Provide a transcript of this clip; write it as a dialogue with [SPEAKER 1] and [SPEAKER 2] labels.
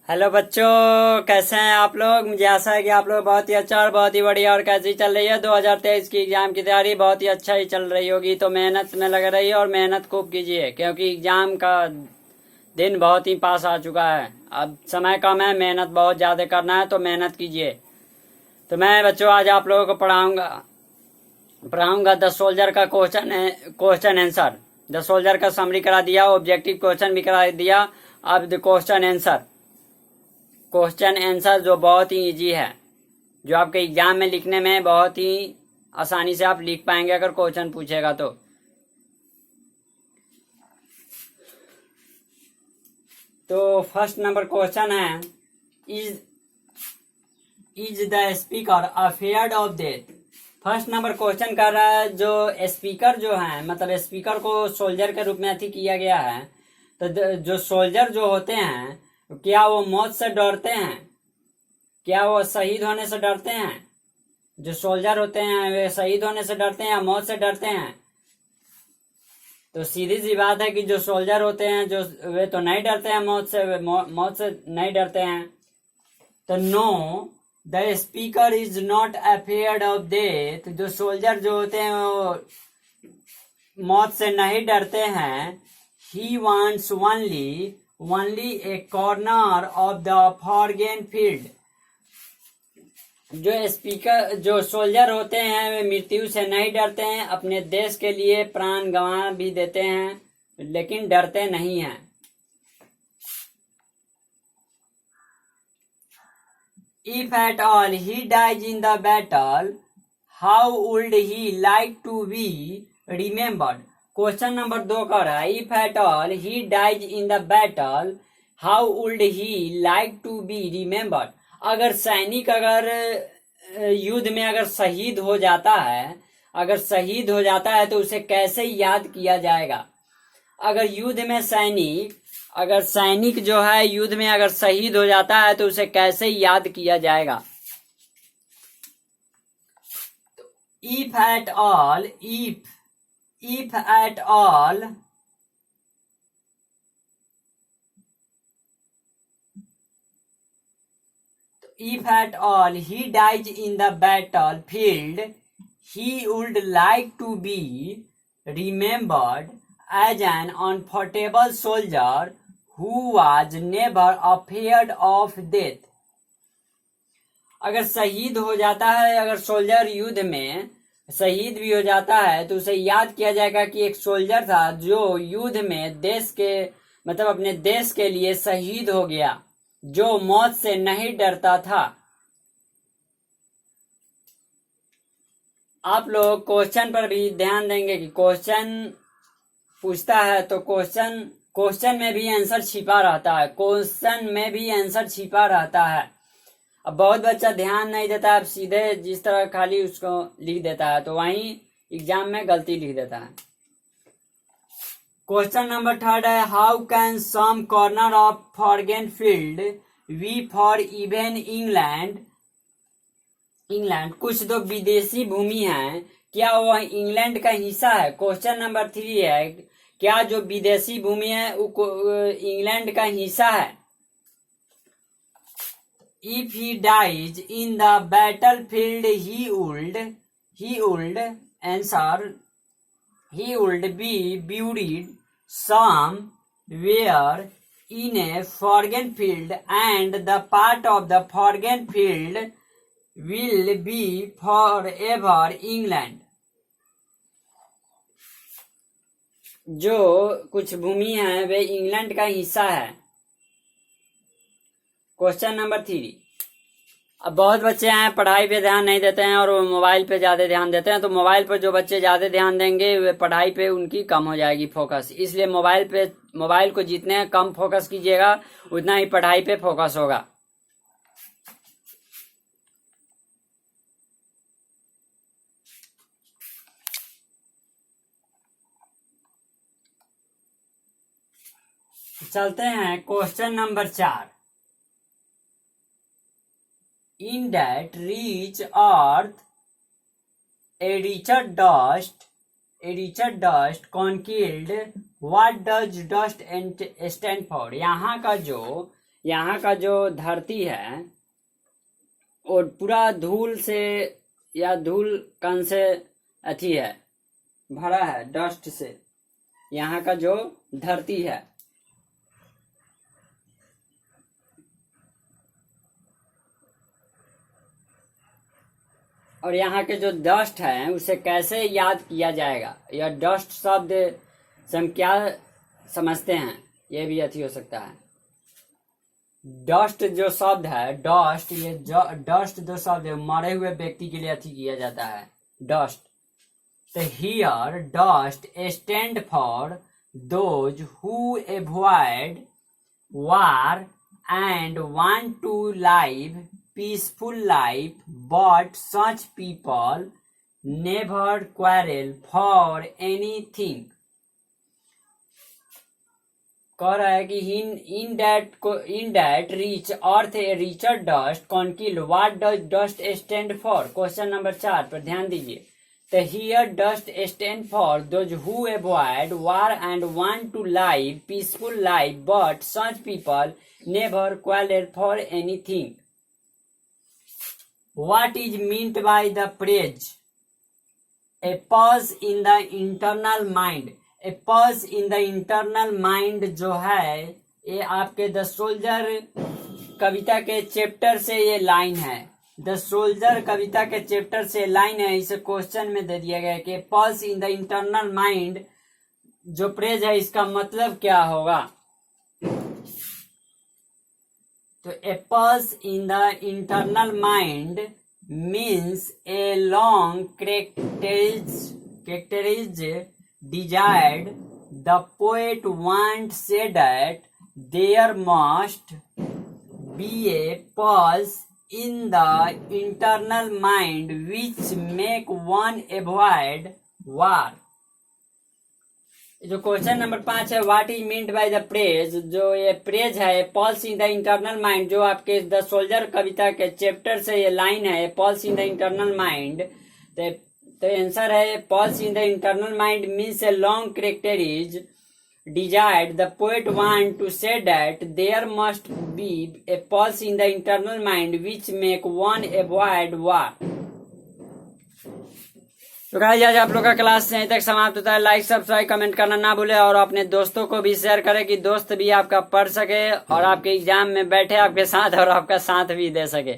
[SPEAKER 1] Hello बच्चों, कैसे हैं आप लोग। मुझे आशा है कि आप लोग बहुत ही अच्छा और बहुत ही बढ़िया। और कैसी चल रही है 2023 की एग्जाम की तैयारी। बहुत ही अच्छा ही चल रही होगी, तो मेहनत में लग रही है और मेहनत खूब कीजिए, क्योंकि एग्जाम का दिन बहुत ही पास आ चुका है। अब समय कम है, मेहनत बहुत ज़्यादा करना है, तो मेहनत कीजिए। तो मैं बच्चों आज आप लोगों को पढ़ाऊंगा द सोल्जर का क्वेश्चन आंसर। द सोल्जर का समरी करा दिया, ऑब्जेक्टिव क्वेश्चन भी करा दिया। अब द क्वेश्चन आंसर जो बहुत ही इजी है, जो आपके एग्जाम में लिखने में बहुत ही आसानी से आप लिख पाएंगे अगर क्वेश्चन पूछेगा तो फर्स्ट नंबर क्वेश्चन है, is is the speaker afraid of death. First number question कर रहा है, जो स्पीकर जो है, मतलब स्पीकर को सोल्जर के रूप में अथी किया गया है। तो जो सोल्जर जो होते हैं, क्या वो मौत से डरते हैं? क्या वो शहीद होने से डरते हैं? जो सोल्जर होते हैं वे शहीद होने से डरते हैं या मौत से डरते हैं? तो सीधी सी बात है कि जो सोल्जर होते हैं जो वे तो नहीं डरते हैं मौत से, मौत से नहीं डरते हैं। तो no, the speaker is not afraid of death. जो सोल्जर जो होते हैं वो मौत से नहीं डरते हैं। He wants only a corner of the foreign field. जो सोल्जर होते हैं वे मृत्यु से नहीं डरते हैं, अपने देश के लिए प्राण गंवा भी देते हैं, लेकिन डरते नहीं हैं। If at all he dies in the battle, how would he like to be remembered? Question number 2 का रहा है, if at all he dies in the battle, how would he like to be remembered. अगर सैनिक युद्ध में अगर शहीद हो जाता है तो उसे कैसे याद किया जाएगा। अगर सैनिक जो है युद्ध में अगर शहीद हो जाता है तो उसे कैसे याद किया जाएगा। If at all he dies in the battlefield, he would like to be remembered as an unforgettable soldier who was never afraid of death. अगर शहीद हो जाता है, अगर सोल्जर युद्ध में शहीद भी हो जाता है तो उसे याद किया जाएगा कि एक सोल्जर था जो युद्ध में देश के मतलब अपने देश के लिए शहीद हो गया, जो मौत से नहीं डरता था। आप लोग क्वेश्चन पर भी ध्यान देंगे कि क्वेश्चन पूछता है तो क्वेश्चन में भी आंसर छिपा रहता है। अब बहुत बच्चा ध्यान नहीं देता है, अब सीधे जिस तरह खाली उसको लिख देता है, तो वहीं एग्जाम में गलती लिख देता है। क्वेश्चन नंबर 3 है, how can some corner of foreign field we for even England. कुछ तो विदेशी भूमि है, क्या वह इंग्लैंड का हिस्सा है। क्वेश्चन नंबर 3 है, क्या जो विदेशी भूमि है वो इंग्लैंड का हिस्सा है। If he dies in the battlefield, he would answer, he would be buried somewhere in a foreign field, and the part of the foreign field will be forever England. जो कुछ भूमि है वे इंग्लैंड का हिस्सा है। Question number 3। अब बहुत बच्चे हैं पढ़ाई पे ध्यान नहीं देते हैं और वो मोबाइल पे ज्यादा ध्यान देते हैं, तो मोबाइल पर जो बच्चे ज्यादा ध्यान देंगे वे पढ़ाई पे उनकी कम हो जाएगी फोकस। इसलिए मोबाइल को जितने कम फोकस कीजिएगा उतना ही पढ़ाई पे फोकस होगा। चलते हैं question number 4। In that rich earth, a richer dust concealed, what does dust stand for। यहाँ का जो यहाँ का जो धरती है वो पूरा धूल से या धूल कण से अथी है, भरा है, डस्ट से। यहाँ का जो धरती है और यहाँ के जो डस्ट है उसे कैसे याद किया जाएगा, यह डस्ट शब्द से हम क्या समझते हैं, ये भी अथी हो सकता है। डस्ट जो शब्द है, डस्ट, ये डस्ट जो शब्द है मरे हुए व्यक्ति के लिए अथी किया जाता है, डस्ट। तो here dust stand for those who avoid war and want to live peaceful life, but such people never quarrel for anything। कह रहा है कि in that reach earth a richer dust conceal what does dust stand for। Question number 4 पर ध्यान दीजिए। तो here dust stand for those who avoid war and want to live peaceful life, but such people never quarrel for anything। What is meant by the phrase a pause in the internal mind? A pause in the internal mind जो है ये आपके the soldier कविता के chapter से ये line है। The soldier कविता के chapter से लाइन है, इसे क्वेश्चन में दे दिया गया है कि pulse in the internal mind जो प्रेज है इसका मतलब क्या होगा। तो a pulse in the internal mind means a long characterized desired. The poet once said that there must be a pulse in the internal mind which make one avoid war। जो question number 5 है, what is meant by the praise, जो ये praise है pulse in the internal mind जो आपके the soldier कविता के chapter से ये लाइन है, pulse in the internal mind. तो आंसर है pulse in the internal mind means a long character is desired. The poet want to say that there must be a pulse in the internal mind which make one avoid war. तो guys आज आप लोग का class यहीं तक समाप्त होता है। लाइक सब्सक्राइब कमेंट करना ना भूले और अपने दोस्तों को भी शेयर करें कि दोस्त भी आपका पढ़ सके और आपके एग्जाम में बैठे आपके साथ और आपका साथ भी दे सके।